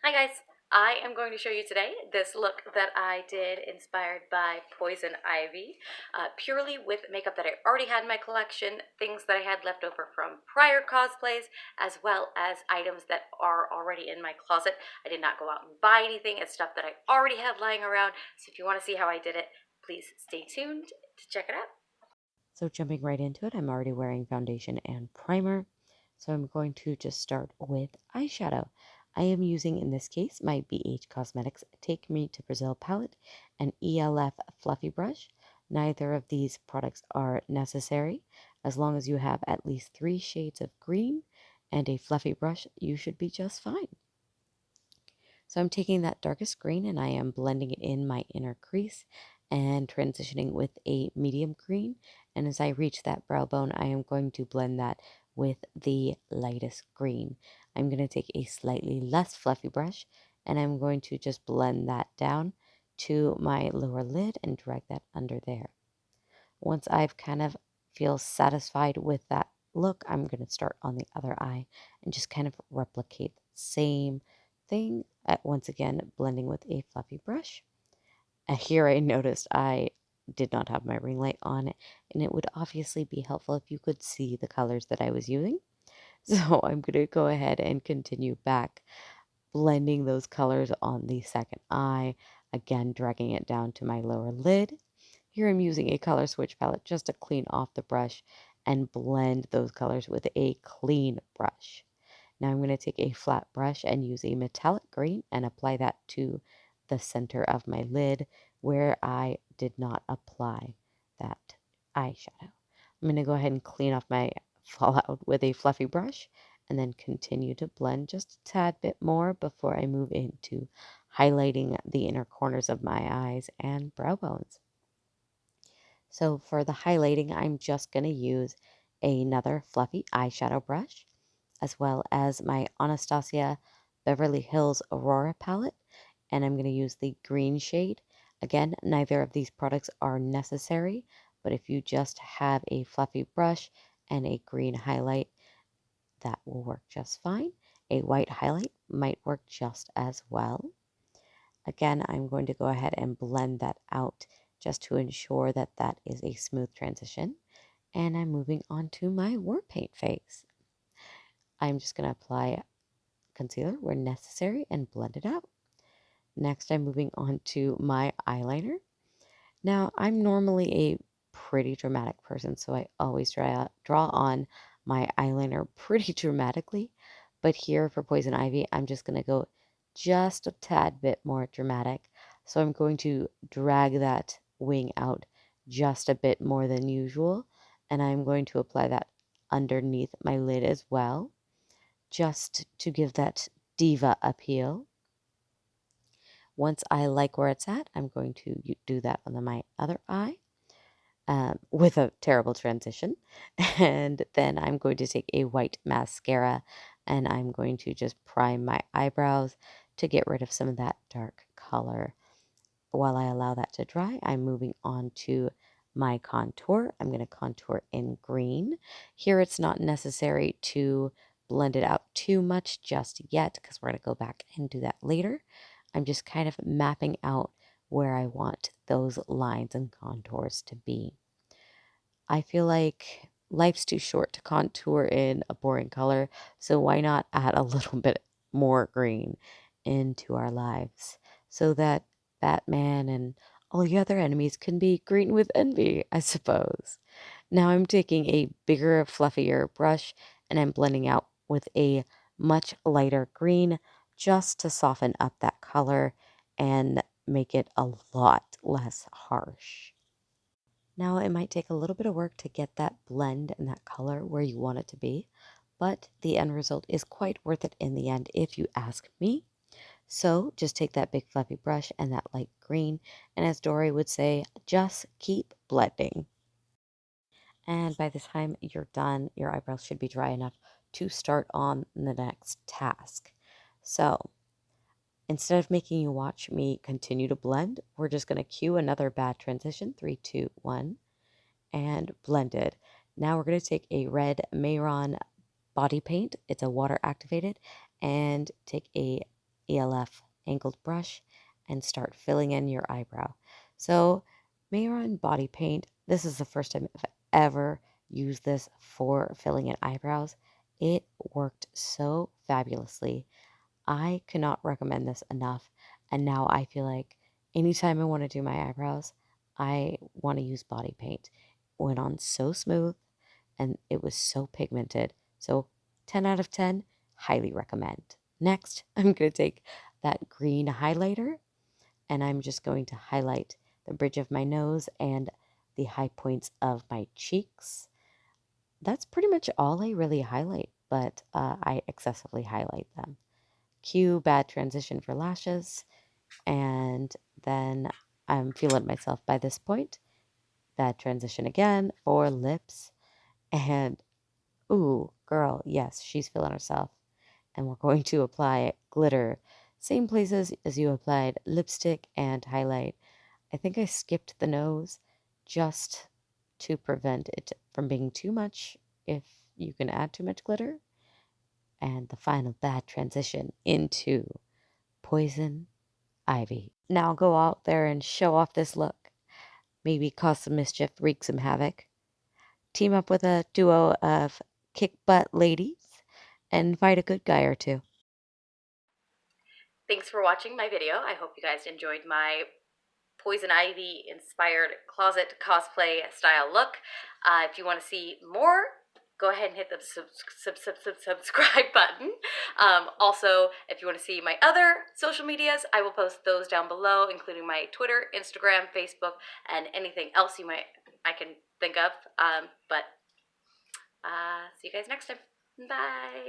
Hi guys, I am going to show you today this look that I did inspired by Poison Ivy, purely with makeup that I already had in my collection, things that I had left over from prior cosplays, as well as items that are already in my closet. I did not go out and buy anything. It's stuff that I already had lying around, so if you want to see how I did it, please stay tuned to check it out. So jumping right into it, I'm already wearing foundation and primer. So I'm going to just start with eyeshadow. I am using, in this case, my BH Cosmetics Take Me to Brazil palette and ELF fluffy brush. Neither of these products are necessary. As long as you have at least 3 shades of green and a fluffy brush, you should be just fine. So I'm taking that darkest green and I am blending it in my inner crease and transitioning with a medium green. And as I reach that brow bone, I am going to blend that with the lightest green. I'm going to take a slightly less fluffy brush and I'm going to just blend that down to my lower lid and drag that under there. Once I've kind of feel satisfied with that look, I'm going to start on the other eye and just kind of replicate the same thing. Once again, blending with a fluffy brush. Here I noticed I did not have my ring light on, and it would obviously be helpful if you could see the colors that I was using. So I'm going to go ahead and continue back, blending those colors on the second eye, again dragging it down to my lower lid. Here I'm using a color switch palette just to clean off the brush and blend those colors with a clean brush. Now I'm going to take a flat brush and use a metallic green and apply that to the center of my lid where I did not apply that eyeshadow. I'm going to go ahead and clean off my fallout with a fluffy brush and then continue to blend just a tad bit more before I move into highlighting the inner corners of my eyes and brow bones. So for the highlighting, I'm just going to use another fluffy eyeshadow brush as well as my Anastasia Beverly Hills Aurora palette. And I'm going to use the green shade. Again, neither of these products are necessary, but if you just have a fluffy brush and a green highlight, that will work just fine. A white highlight might work just as well. Again, I'm going to go ahead and blend that out just to ensure that that is a smooth transition. And I'm moving on to my war paint face. I'm just going to apply concealer where necessary and blend it out. Next, I'm moving on to my eyeliner. Now, I'm normally a pretty dramatic person, so I always draw on my eyeliner pretty dramatically. But here for Poison Ivy, I'm just going to go just a tad bit more dramatic. So I'm going to drag that wing out just a bit more than usual. And I'm going to apply that underneath my lid as well, just to give that diva appeal. Once I like where it's at, I'm going to do that on my other eye with a terrible transition. And then I'm going to take a white mascara and I'm going to just prime my eyebrows to get rid of some of that dark color. While I allow that to dry, I'm moving on to my contour. I'm going to contour in green. Here it's not necessary to blend it out too much just yet because we're going to go back and do that later. I'm just kind of mapping out where I want those lines and contours to be. I feel like life's too short to contour in a boring color, so why not add a little bit more green into our lives so that Batman and all the other enemies can be green with envy, I suppose. Now I'm taking a bigger, fluffier brush and I'm blending out with a much lighter green just to soften up that color and make it a lot less harsh. Now, it might take a little bit of work to get that blend and that color where you want it to be, but the end result is quite worth it in the end if you ask me. So just take that big fluffy brush and that light green, and as Dory would say, just keep blending. And by the time you're done, your eyebrows should be dry enough to start on the next task. So instead of making you watch me continue to blend, we're just going to cue another bad transition. 3, 2, 1. And blended. Now we're going to take a red Mayron body paint. It's a water activated, and take a ELF angled brush and start filling in your eyebrow. So, Mayron body paint, this is the first time I've ever used this for filling in eyebrows. It worked so fabulously. I cannot recommend this enough. And now I feel like anytime I want to do my eyebrows, I want to use body paint. It went on so smooth and it was so pigmented. So 10 out of 10, highly recommend. Next, I'm going to take that green highlighter and I'm just going to highlight the bridge of my nose and the high points of my cheeks. That's pretty much all I really highlight, but I excessively highlight them. Cue bad transition for lashes, and then I'm feeling myself by this point. Bad transition again for lips, and ooh, girl, yes, she's feeling herself. And we're going to apply glitter, same places as you applied lipstick and highlight. I think I skipped the nose just to prevent it from being too much if you can add too much glitter. And the final bad transition into poison ivy. Now go out there and show off this look. Maybe cause some mischief, wreak some havoc. Team up with a duo of kick butt ladies and fight a good guy or two. Thanks for watching my video. I hope you guys enjoyed my Poison Ivy inspired closet cosplay style look. If you want to see more, go ahead and hit the subscribe button. Also, if you want to see my other social medias, I will post those down below, including my Twitter, Instagram, Facebook, and anything else I can think of. See you guys next time. Bye.